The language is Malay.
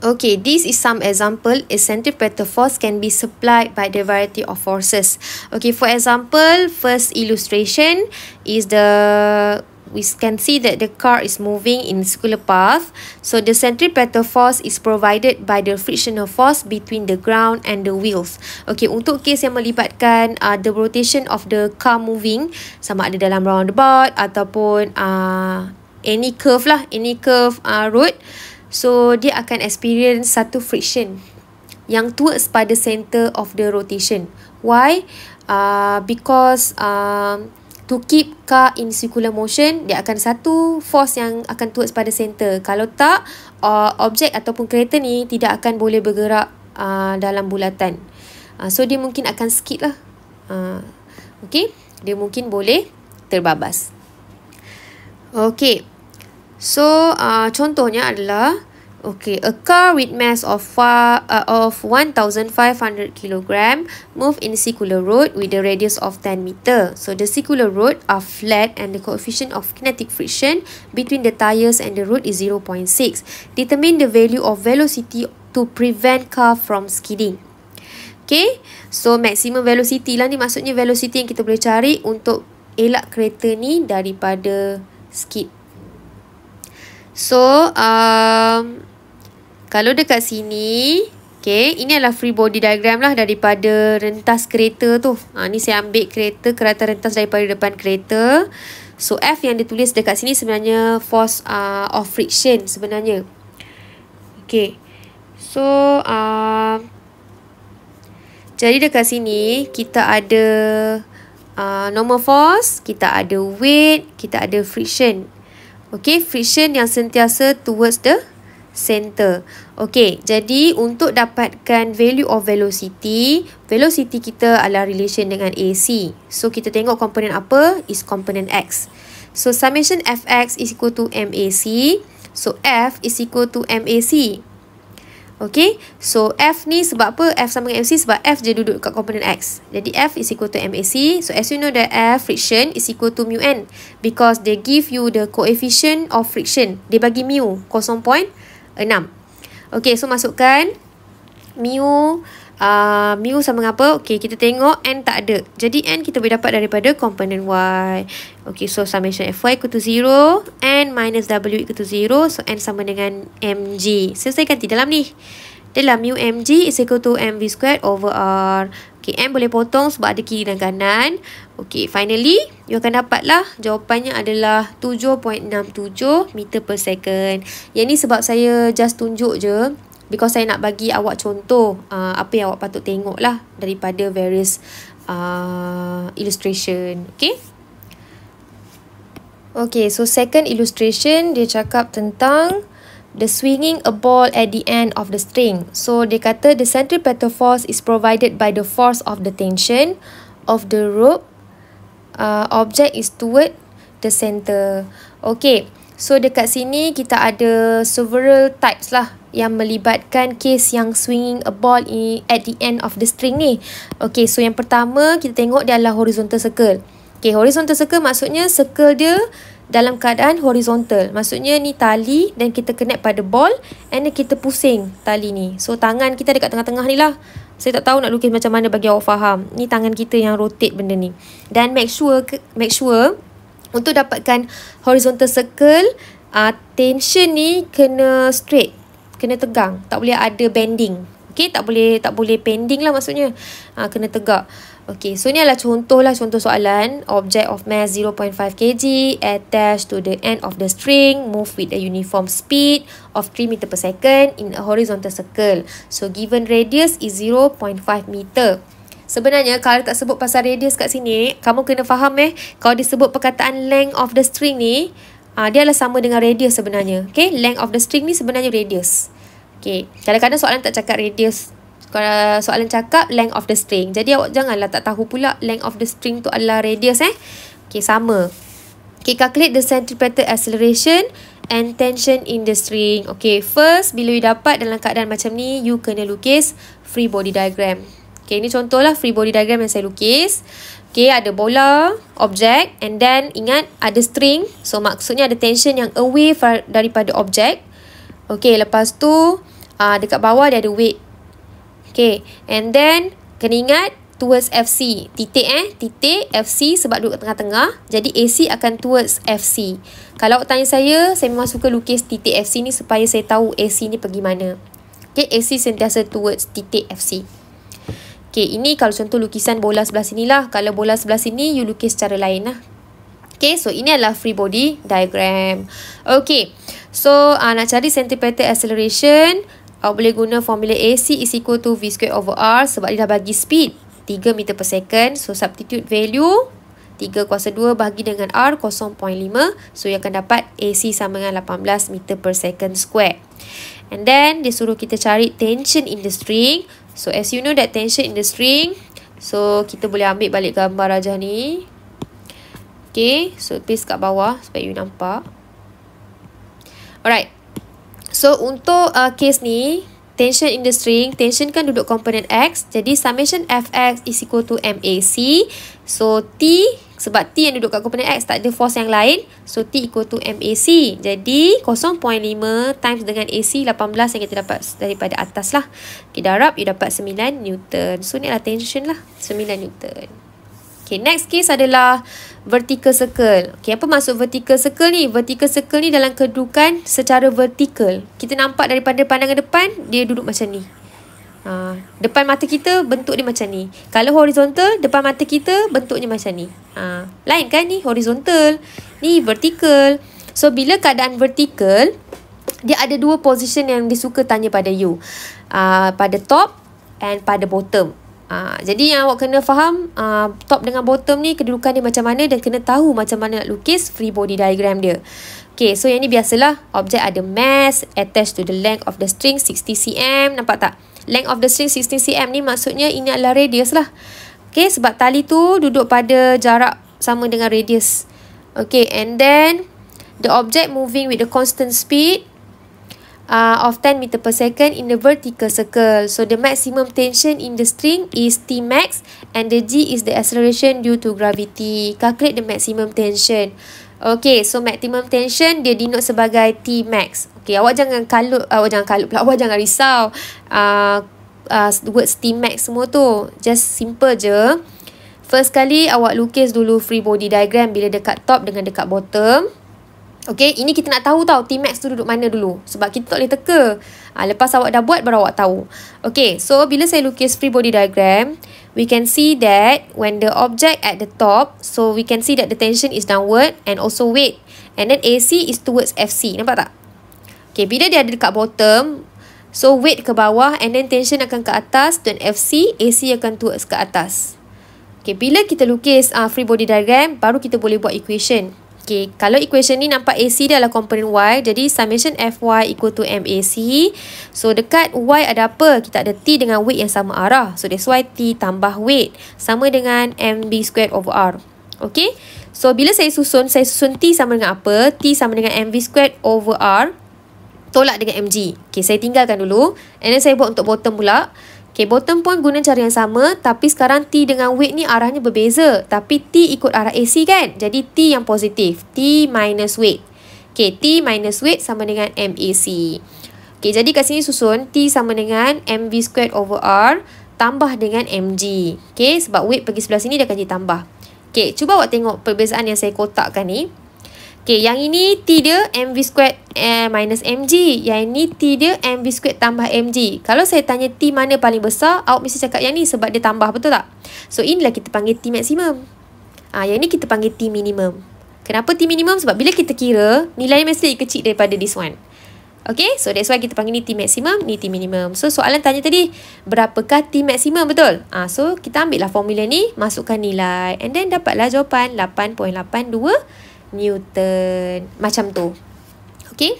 Okay, this is some example. A centripetal force can be supplied by the variety of forces. Okay, for example, first illustration is we can see that the car is moving in circular path. So the centripetal force is provided by the frictional force between the ground and the wheels. Okay, untuk kes yang melibatkan the rotation of the car moving, sama ada dalam roundabout ataupun any curve road. So, dia akan experience satu friction yang towards pada center of the rotation. Why? Because to keep car in circular motion, dia akan satu force yang akan towards pada center. Kalau tak, objek ataupun kereta ni tidak akan boleh bergerak dalam bulatan. So, dia mungkin akan skid lah. Okay? Dia mungkin boleh terbabas. Okay. So, contohnya adalah, okay, a car with mass of 1,500 kg move in circular road with a radius of 10 meter. So, the circular road are flat and the coefficient of kinetic friction between the tires and the road is 0.6. Determine the value of velocity to prevent car from skidding. Okay, so maximum velocity lah ni, maksudnya velocity yang kita boleh cari untuk elak kereta ni daripada skid. So, kalau dekat sini, okay, ini adalah free body diagram lah daripada rentas kereta tu. Ni saya ambil kereta rentas daripada depan kereta. So, F yang ditulis dekat sini sebenarnya force of friction sebenarnya. Okay. So, jadi dekat sini, kita ada normal force, kita ada weight, kita ada friction. Okay, friction yang sentiasa towards the center. Okay, jadi untuk dapatkan value of velocity kita adalah relation dengan AC. So, kita tengok komponen apa? Is komponen X. So, summation Fx is equal to MAC. So, F is equal to MAC. Okay, so F ni sebab apa? F sama dengan MC sebab F je duduk kat komponen X. Jadi F is equal to MAC. So as you know that F friction is equal to mu N. Because they give you the coefficient of friction. Dia bagi mu 0.6. Okay, so masukkan mu sama dengan apa? Okay, kita tengok N tak ada. Jadi N kita boleh dapat daripada komponen Y. Okay, so summation Fy equal to 0. N minus W equal to 0. So N sama dengan mg. Selesaikan di dalam ni. Dalam mu mg is equal to mv squared over R. Okay, M boleh potong sebab ada kiri dan kanan. Okay, finally, you akan dapatlah jawapannya adalah 7.67 meter per second. Yang ni sebab saya just tunjuk je. Because saya nak bagi awak contoh apa yang awak patut tengok lah daripada various illustration. Okay. Okay, so second illustration dia cakap tentang the swinging a ball at the end of the string. So dia kata the centripetal force is provided by the force of the tension of the rope. Object is toward the center. Okay. So dekat sini kita ada several types lah yang melibatkan case yang swinging a ball at the end of the string ni. Okay, so yang pertama kita tengok dia adalah horizontal circle. Okay, horizontal circle maksudnya circle dia dalam keadaan horizontal. Maksudnya ni tali dan kita connect pada ball and then kita pusing tali ni. So tangan kita dekat tengah-tengah ni lah. Saya tak tahu nak lukis macam mana bagi awak faham. Ni tangan kita yang rotate benda ni. Dan make sure untuk dapatkan horizontal circle, tension ni kena straight, kena tegang, tak boleh ada bending. Okay, tak boleh bending lah maksudnya. Kena tegak. Okay, so ni adalah contoh soalan. Object of mass 0.5 kg attached to the end of the string, move with a uniform speed of 3 meter per second in a horizontal circle. So given radius is 0.5 meter. Sebenarnya kalau tak sebut pasal radius kat sini, kamu kena faham kalau disebut perkataan length of the string ni, dia adalah sama dengan radius sebenarnya. Okay, length of the string ni sebenarnya radius. Okay, kadang-kadang soalan tak cakap radius. Kalau soalan cakap length of the string. Jadi awak janganlah tak tahu pula length of the string tu adalah radius Okay, sama. Okay, calculate the centripetal acceleration and tension in the string. Okay, first bila you dapat dalam keadaan macam ni, you kena lukis free body diagram. Okay, ini contohlah free body diagram yang saya lukis. Okay, ada bola, objek, and then ingat ada string. So, maksudnya ada tension yang away daripada objek. Okay, lepas tu dekat bawah dia ada weight. Okay, and then kena ingat towards FC. Titik FC sebab duduk tengah-tengah. Jadi AC akan towards FC. Kalau awak tanya saya memang suka lukis titik FC ni supaya saya tahu AC ni pergi mana. Okay, AC sentiasa towards titik FC. Okay, ini kalau contoh lukisan bola sebelah sini lah. Kalau bola sebelah sini, you lukis secara lain lah. Okay, so ini adalah free body diagram. Okay, so nak cari centripetal acceleration, awak boleh guna formula AC is equal to V square over R sebab dia dah bagi speed 3 meter per second. So, substitute value 3 kuasa 2 bahagi dengan R 0.5. So, you akan dapat AC sama dengan 18 meter per second square. And then, dia suruh kita cari tension in the string. So, as you know that tension in the string. So, kita boleh ambil balik gambar rajah ni. Okay, so paste kat bawah supaya you nampak. Alright. So, untuk case ni, tension in the string, tension kan duduk komponen X. Jadi, summation Fx is equal to MAC. So, T, sebab T yang duduk kat komponen X, tak ada force yang lain. So, T equal to MAC. Jadi, 0.5 times dengan AC 18 yang kita dapat daripada atas lah. Okay, darab, you dapat 9 Newton. So, ni adalah tension lah, 9 Newton. Okay, next case adalah vertical circle. Okay, apa maksud vertical circle ni? Vertical circle ni dalam kedudukan secara vertikal. Kita nampak daripada pandangan depan, dia duduk macam ni. Depan mata kita, bentuk dia macam ni. Kalau horizontal, depan mata kita, bentuknya macam ni. Lain kan ni? Horizontal. Ni vertical. So, bila keadaan vertical, dia ada dua position yang dia suka tanya pada you. Pada top and pada bottom. Jadi yang awak kena faham top dengan bottom ni kedudukan dia macam mana dan kena tahu macam mana nak lukis free body diagram dia. Okay, so yang ni biasalah objek ada mass attached to the length of the string 60 cm. Nampak tak? Length of the string 60 cm ni maksudnya ini adalah radius lah. Okay, sebab tali tu duduk pada jarak sama dengan radius. Okay, and then the object moving with the constant speed of 10 meter per second in the vertical circle. So, the maximum tension in the string is T max and the G is the acceleration due to gravity. Calculate the maximum tension. Okay, so maximum tension dia denote sebagai T max. Okay, awak jangan kalut pula. Awak jangan risau. Words T max semua tu. Just simple je. First kali awak lukis dulu free body diagram bila dekat top dengan dekat bottom. Okay, ini kita nak tahu tau T-max tu duduk mana dulu. Sebab kita tak boleh teka. Lepas awak dah buat, baru awak tahu. Okay, so bila saya lukis free body diagram, we can see that when the object at the top, so we can see that the tension is downward and also weight. And then AC is towards FC. Nampak tak? Okay, bila dia ada dekat bottom, so weight ke bawah and then tension akan ke atas dan FC, AC akan towards ke atas. Okay, bila kita lukis free body diagram, baru kita boleh buat equation. Okay, kalau equation ni nampak AC dia adalah komponen Y. Jadi, summation Fy equal to MAC. So, dekat Y ada apa? Kita ada T dengan weight yang sama arah. So, that's why T tambah weight. Sama dengan MB squared over R. Okay. So, bila saya susun T sama dengan apa? T sama dengan MV squared over R. Tolak dengan MG. Okay, saya tinggalkan dulu. And then, saya buat untuk bottom pula. Okay, bottom pun guna cara yang sama. Tapi sekarang T dengan weight ni arahnya berbeza. Tapi T ikut arah AC kan? Jadi T yang positif. T minus weight. Okay, T minus weight sama dengan MAC. Okay, jadi kat sini susun T sama dengan MV squared over R tambah dengan MG. Okay, sebab weight pergi sebelah sini dia akan jadi tambah. Okay, cuba awak tengok perbezaan yang saya kotakkan ni. Okay, yang ini T dia MV squared minus MG. Yang ini T dia MV squared tambah MG. Kalau saya tanya T mana paling besar, awak mesti cakap yang ni sebab dia tambah, betul tak? So, inilah kita panggil T maximum. Yang ini kita panggil T minimum. Kenapa T minimum? Sebab bila kita kira, nilainya mesti kecil daripada this one. Okay, so that's why kita panggil ni T maximum, ni T minimum. So, soalan tanya tadi, berapakah T maximum, betul? So, kita ambil lah formula ni, masukkan nilai. And then, dapatlah jawapan 8.82 Newton. Macam tu. Okay.